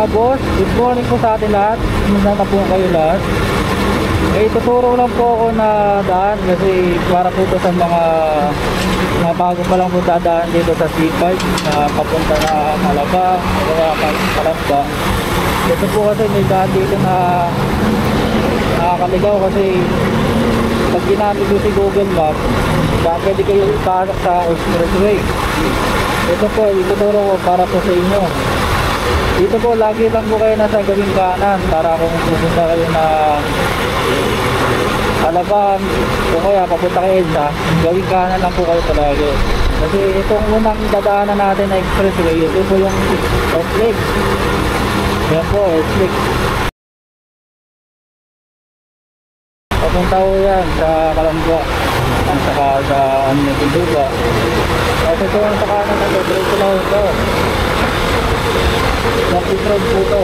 mga boss, good morning po sa atin lahat. Muna na po kayo lahat. Tuturo lang po ako na daan kasi para po ito sa mga bago pa lang po dadaan dito sa C5 na papunta na Malaba o Kalamba. Ito po kasi may daan dito na nakakaligaw kasi pag ginamit ko si Google Maps, pwede kayo ipasok sa expressway. Ito po, ituturo ko para po sa inyo. Dito po, lagi lang po kayo nasa gawing kanan para kung pupunta kayo na Alabang o kaya papunta kayo sa gawing kanan lang po kayo palagi. Kasi itong unang dadaanan natin na expressway, ito po yung S-Lex. Yan po, S-Lex. Papunta ko yan sa Kalamba ang saka sa Tinduga. At ito yung sa kanan na ito lang ito. Rapid road po ito.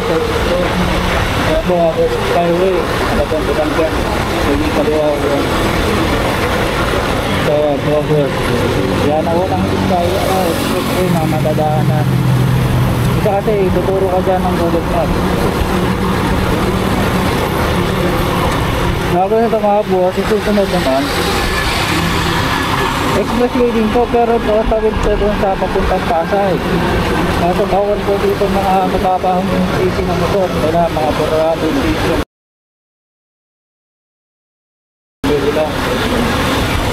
Kaya po ako skyway. Alabang Batangas. Hindi kaliwa ko yan. So progress. Yan ang unang skyway na madadaanan. Isa kasi tuturo ka dyan ng Google Maps. Bago ito mga boss, isusunod naman expressway din po pero po tawid po doon sa papuntang Pasay. Kaso bawal po dito mga mababahong yung sisi ng motor, wala mga porado sisi lang.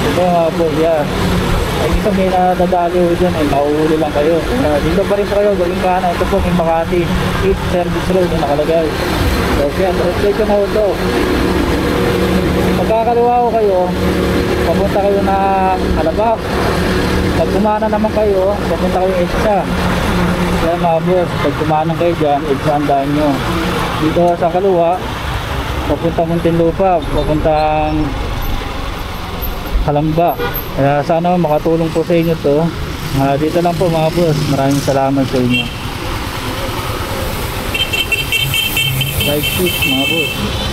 Ito mga boss yan, ay dito may nadadali ho dyan, ay mauhuli lang kayo. Dito pa rin po kayo gawin ka na. Ito po may Makati East Service Road na nakalagay. So yan, respeto na ito. Magkakaliwa ko kayo, papunta kayo na Alabang. Pag kumana naman kayo, papunta kayo EDSA. Kaya mga boss, pag kumana kayo dyan, EDSA ang daan nyo. Dito sa kaliwa, papunta Muntinlupa, papuntang Kalamba. Kaya sana makatulong po sa inyo to. Dito lang po mga boss, maraming salamat sa inyo. Like this mga boss.